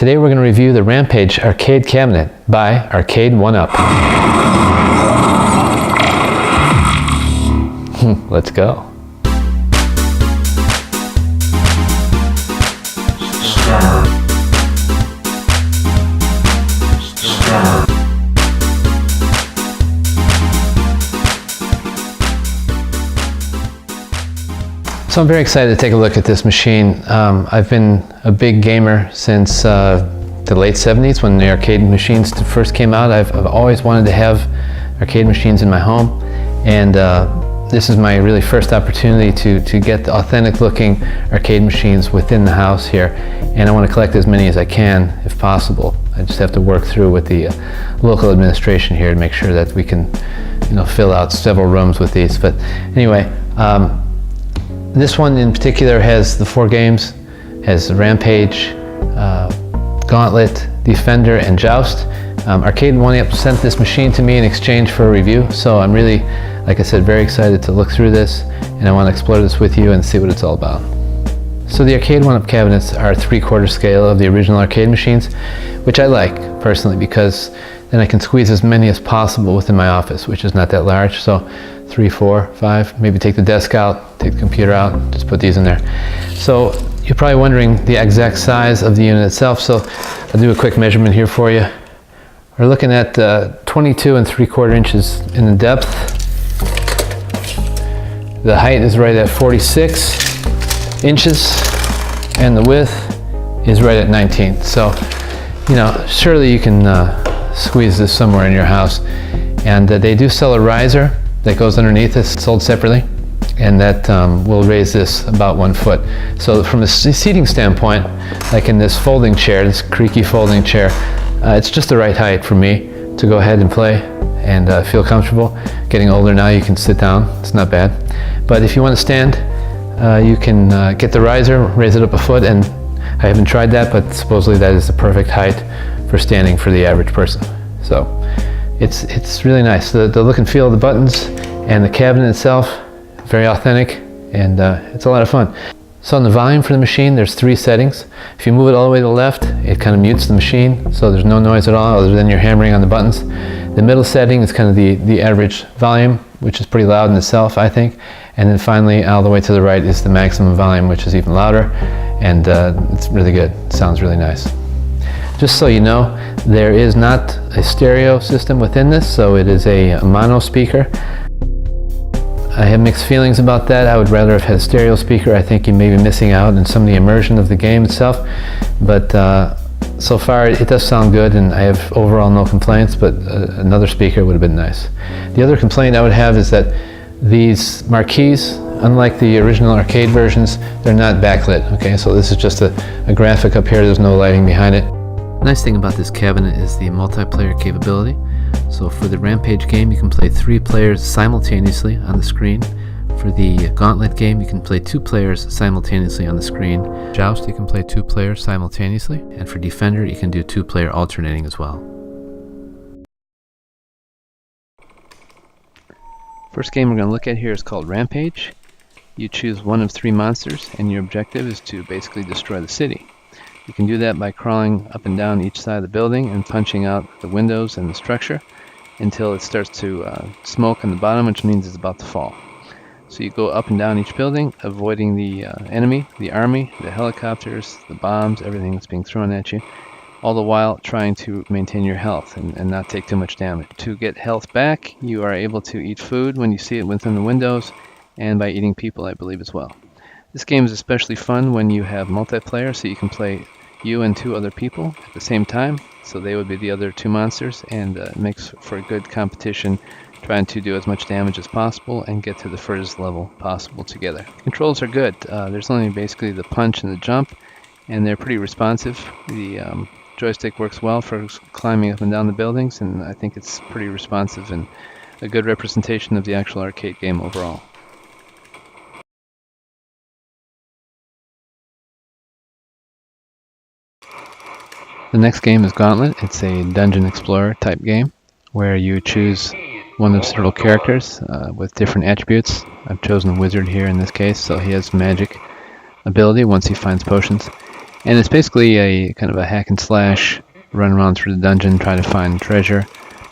Today we're going to review the Rampage arcade cabinet by Arcade1Up. Let's go. So I'm very excited to take a look at this machine. I've been a big gamer since the late 70s when the arcade machines first came out. I've always wanted to have arcade machines in my home, and this is my really first opportunity to get the authentic looking arcade machines within the house here, and I want to collect as many as I can if possible. I just have to work through with the local administration here to make sure that we can, fill out several rooms with these. But anyway, this one in particular has the 4 games, has Rampage, Gauntlet, Defender, and Joust. Arcade1Up sent this machine to me in exchange for a review, so I'm really, like I said, very excited to look through this, and I want to explore this with you and see what it's all about. So the Arcade1Up cabinets are 3/4 scale of the original arcade machines, which I like personally because then I can squeeze as many as possible within my office, which is not that large. So 3, 4, 5, maybe take the desk out, take the computer out, just put these in there. So you're probably wondering the exact size of the unit itself, so I'll do a quick measurement here for you. We're looking at 22 3/4 inches in the depth. The height is right at 46 inches, and the width is right at 19. So, surely you can squeeze this somewhere in your house. And they do sell a riser that goes underneath this, sold separately, and that will raise this about 1 foot. So from a seating standpoint, like in this folding chair, this creaky folding chair, it's just the right height for me to go ahead and play and feel comfortable. Getting older now, you can sit down, it's not bad. But if you want to stand, you can get the riser, raise it up 1 foot, and I haven't tried that, but supposedly that is the perfect height for standing for the average person. So it's really nice. The look and feel of the buttons and the cabinet itself, very authentic, and it's a lot of fun. So on the volume for the machine, there's 3 settings. If you move it all the way to the left, it kind of mutes the machine, so there's no noise at all other than you're hammering on the buttons. The middle setting is kind of the average volume, which is pretty loud in itself, I think. And then finally, all the way to the right is the maximum volume, which is even louder, and it's really good. It sounds really nice. Just so you know, there is not a stereo system within this, so it is a mono speaker. I have mixed feelings about that. I would rather have had a stereo speaker. I think you may be missing out on some of the immersion of the game itself, but so far it does sound good, and I have overall no complaints, but another speaker would have been nice. The other complaint I would have is that these marquees, unlike the original arcade versions, they're not backlit. Okay, so this is just a graphic up here. There's no lighting behind it. Nice thing about this cabinet is the multiplayer capability. So for the Rampage game, you can play 3 players simultaneously on the screen. For the Gauntlet game, you can play 2 players simultaneously on the screen. Joust, you can play 2 players simultaneously. And for Defender, you can do 2-player alternating as well. First game we're going to look at here is called Rampage. You choose one of 3 monsters, and your objective is to basically destroy the city. You can do that by crawling up and down each side of the building and punching out the windows and the structure until it starts to smoke on the bottom, which means it's about to fall. So you go up and down each building, avoiding the enemy, the army, the helicopters, the bombs, everything that's being thrown at you, all the while trying to maintain your health and not take too much damage. To get health back, you are able to eat food when you see it within the windows, and by eating people, I believe, as well. This game is especially fun when you have multiplayer, so you can play you and 2 other people at the same time. So they would be the other 2 monsters, and it makes for a good competition, trying to do as much damage as possible and get to the furthest level possible together. Controls are good. There's only basically the punch and the jump, and they're pretty responsive. The joystick works well for climbing up and down the buildings, and I think it's pretty responsive and a good representation of the actual arcade game overall. The next game is Gauntlet. It's a dungeon explorer type game where you choose one of several characters with different attributes. I've chosen a wizard here in this case, so he has magic ability once he finds potions. And it's basically a kind of a hack and slash, run around through the dungeon, try to find treasure,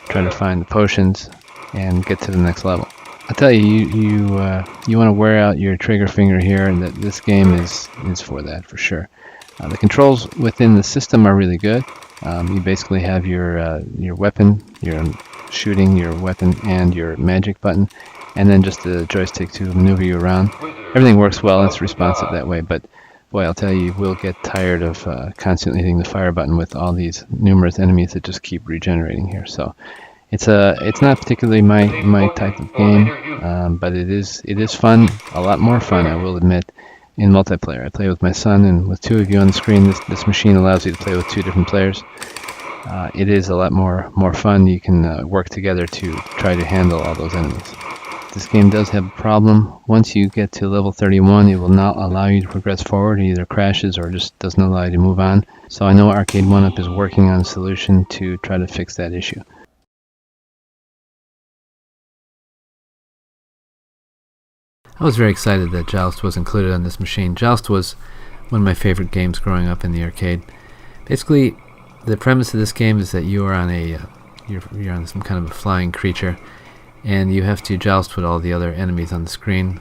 try to find the potions, and get to the next level. I tell you, you want to wear out your trigger finger here, and that this game is for that, for sure. The controls within the system are really good. You basically have your weapon, your shooting, your weapon, and your magic button, and then just the joystick to maneuver you around. Everything works well, and it's responsive that way, but boy, I'll tell you will get tired of constantly hitting the fire button with all these numerous enemies that just keep regenerating here. So it's not particularly my type of game, but it is fun, a lot more fun, I will admit, in multiplayer. I play with my son, and with two of you on the screen, this machine allows you to play with two different players. It is a lot more fun. You can work together to try to handle all those enemies. This game does have a problem. Once you get to level 31, it will not allow you to progress forward. It either crashes or just doesn't allow you to move on. So I know Arcade1Up is working on a solution to try to fix that issue. I was very excited that Joust was included on this machine. Joust was one of my favorite games growing up in the arcade. Basically, the premise of this game is that you are on you're on some kind of a flying creature, and you have to joust with all the other enemies on the screen.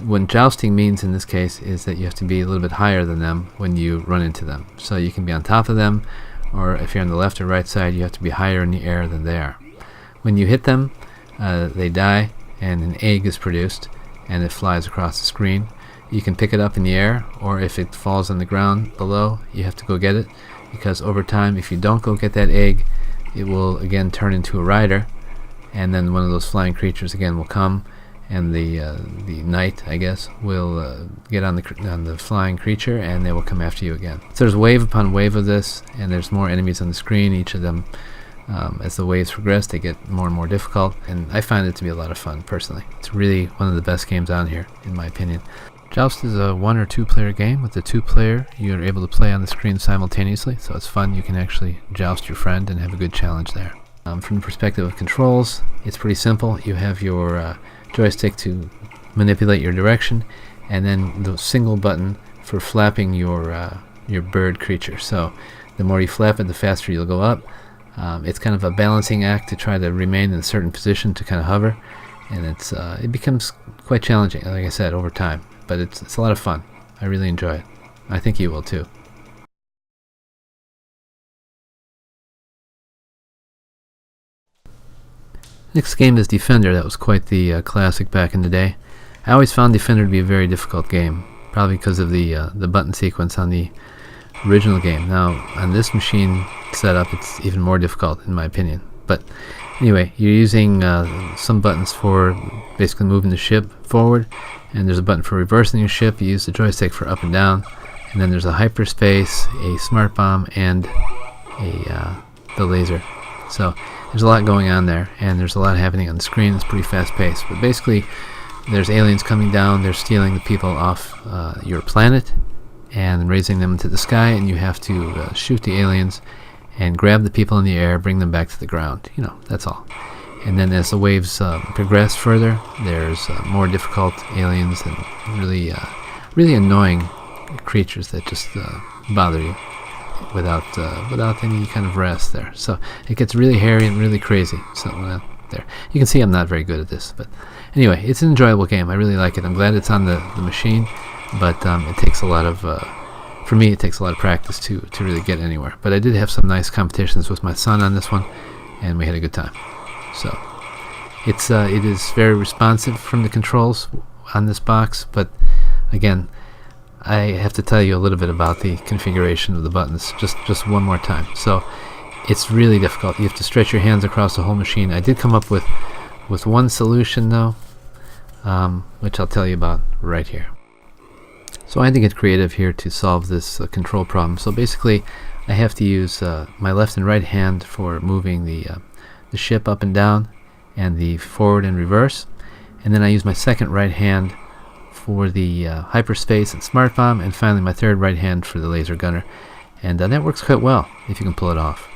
What jousting means in this case is that you have to be a little bit higher than them when you run into them. So you can be on top of them, or if you're on the left or right side, you have to be higher in the air than they are. When you hit them, they die, and an egg is produced, and it flies across the screen. You can pick it up in the air, or if it falls on the ground below, you have to go get it, because over time, if you don't go get that egg, it will again turn into a rider, and then one of those flying creatures again will come, and the knight, I guess, will get on the flying creature, and they will come after you again. So there's wave upon wave of this, and there's more enemies on the screen. Each of them, as the waves progress, they get more and more difficult, and I find it to be a lot of fun, personally. It's really one of the best games on here, in my opinion. Joust is a 1 or 2 player game. With the 2 player, you're able to play on the screen simultaneously, so it's fun. You can actually joust your friend and have a good challenge there. From the perspective of controls, it's pretty simple. You have your joystick to manipulate your direction, and then the single button for flapping your bird creature. So the more you flap it, the faster you'll go up. It's kind of a balancing act to try to remain in a certain position to kind of hover, and it becomes quite challenging, like I said, over time. But it's a lot of fun. I really enjoy it. I think you will too. Next game is Defender. That was quite the classic back in the day. I always found Defender to be a very difficult game, probably because of the button sequence on the original game. Now, on this machine setup, it's even more difficult, in my opinion. But anyway, you're using some buttons for basically moving the ship forward, and there's a button for reversing your ship. You use the joystick for up and down, and then there's a hyperspace, a smart bomb, and the laser. So there's a lot going on there, and there's a lot happening on the screen. It's pretty fast-paced. But basically, there's aliens coming down. They're stealing the people off your planet and raising them into the sky, and you have to shoot the aliens and grab the people in the air, bring them back to the ground. You know, that's all. And then as the waves progress further, there's more difficult aliens and really annoying creatures that just bother you without any kind of rest there. So it gets really hairy and really crazy. So there, you can see I'm not very good at this, but anyway, it's an enjoyable game. I really like it. I'm glad it's on the machine, but it takes a lot of for me, it takes a lot of practice to really get anywhere. But I did have some nice competitions with my son on this one, and we had a good time. So it is very responsive from the controls on this box, but again, I have to tell you a little bit about the configuration of the buttons just one more time. So it's really difficult. You have to stretch your hands across the whole machine. I did come up with one solution though, which I'll tell you about right here. So I had to get creative here to solve this control problem. So basically, I have to use my left and right hand for moving the ship up and down, and the forward and reverse, and then I use my second right hand for the hyperspace and smart bomb, and finally my third right hand for the laser gunner, and that works quite well if you can pull it off.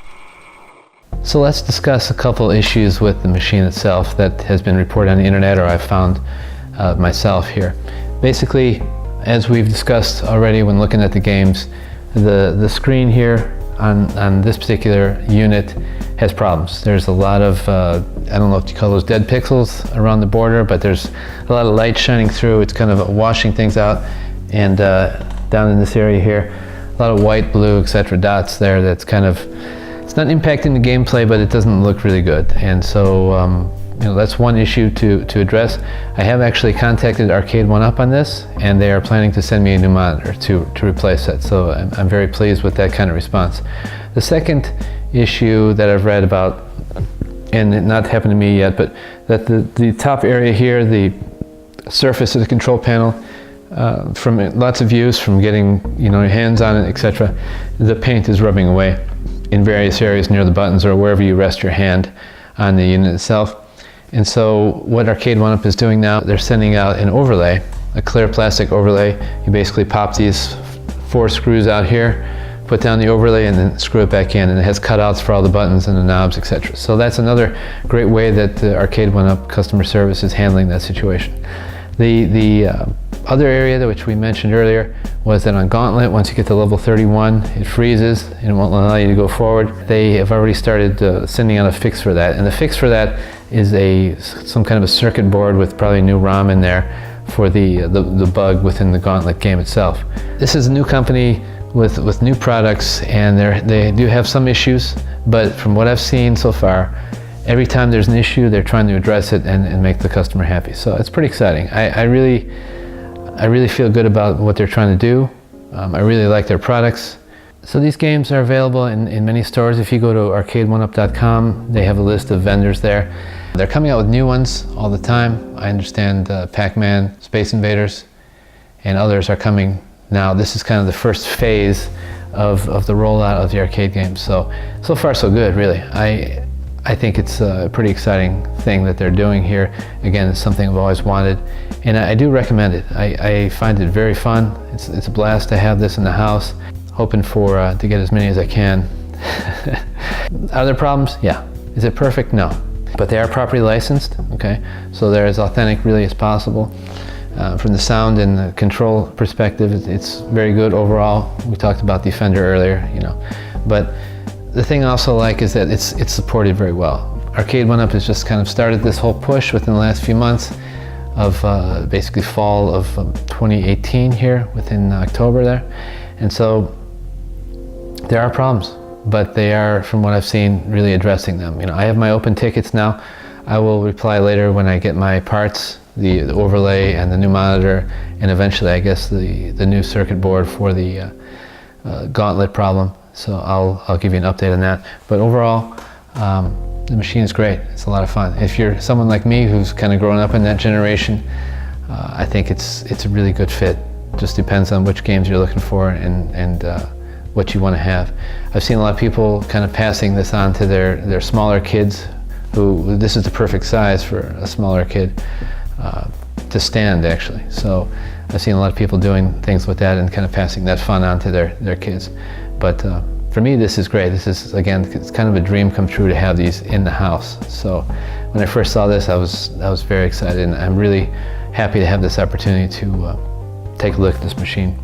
So let's discuss a couple issues with the machine itself that has been reported on the internet, or I've found myself here. Basically, as we've discussed already when looking at the games, the screen here on this particular unit has problems. There's a lot of, I don't know if you call those dead pixels around the border, but there's a lot of light shining through. It's kind of washing things out. And down in this area here, a lot of white, blue, etc. dots there. That's kind of, it's not impacting the gameplay, but it doesn't look really good. And so, you know, that's one issue to address. I have actually contacted Arcade1Up on this, and they are planning to send me a new monitor to replace it. So I'm very pleased with that kind of response. The second issue that I've read about, and it not happened to me yet, but that the top area here, the surface of the control panel, from lots of use, from getting, you know, your hands on it, etc., the paint is rubbing away in various areas near the buttons or wherever you rest your hand on the unit itself. And so what Arcade1Up is doing now, they're sending out an overlay, a clear plastic overlay. You basically pop these 4 screws out here, put down the overlay, and then screw it back in, and it has cutouts for all the buttons and the knobs, etc. So that's another great way that the Arcade1Up customer service is handling that situation. The other area which we mentioned earlier was that on Gauntlet, once you get to level 31, it freezes and it won't allow you to go forward. They have already started sending out a fix for that, and the fix for that is some kind of a circuit board with probably a new ROM in there for the bug within the Gauntlet game itself. This is a new company with new products, and they do have some issues, but from what I've seen so far, every time there's an issue, they're trying to address it and make the customer happy. So it's pretty exciting. I really feel good about what they're trying to do. I really like their products. So these games are available in many stores. If you go to Arcade1Up.com, they have a list of vendors there. They're coming out with new ones all the time. I understand Pac-Man, Space Invaders, and others are coming now. This is kind of the first phase of the rollout of the arcade games. So far so good, really. I think it's a pretty exciting thing that they're doing here. Again, it's something I've always wanted, and I do recommend it. I find it very fun. It's a blast to have this in the house. Hoping to get as many as I can. Are there problems? Yeah. Is it perfect? No. But they are properly licensed, okay? So they're as authentic really as possible. From the sound and the control perspective, it's very good overall. We talked about Defender earlier, you know. But the thing I also like is that it's supported very well. Arcade1Up has just kind of started this whole push within the last few months of basically fall of 2018 here, within October there. And so there are problems, but they are, from what I've seen, really addressing them. You know, I have my open tickets now. I will reply later when I get my parts, the overlay and the new monitor, and eventually I guess the new circuit board for the Gauntlet problem. So I'll give you an update on that. But overall, the machine is great. It's a lot of fun. If you're someone like me who's kind of grown up in that generation, I think it's a really good fit. Just depends on which games you're looking for and what you want to have. I've seen a lot of people kind of passing this on to their smaller kids, who this is the perfect size for a smaller kid to stand, actually. So I've seen a lot of people doing things with that and kind of passing that fun on to their kids. But for me, this is great. This is, again, it's kind of a dream come true to have these in the house. So when I first saw this, I was very excited, and I'm really happy to have this opportunity to take a look at this machine.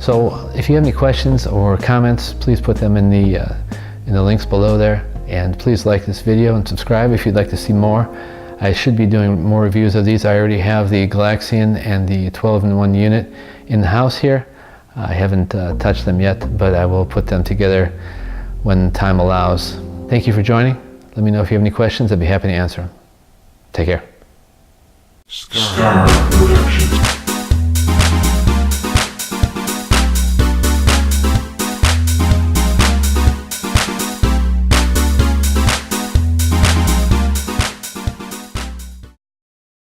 So if you have any questions or comments, please put them in the links below there, and please like this video and subscribe if you'd like to see more. I should be doing more reviews of these. I already have the Galaxian and the 12-in-1 unit in the house here. I haven't touched them yet, but I will put them together when time allows. Thank you for joining. Let me know if you have any questions. I'd be happy to answer them. Take care. Scar Productions.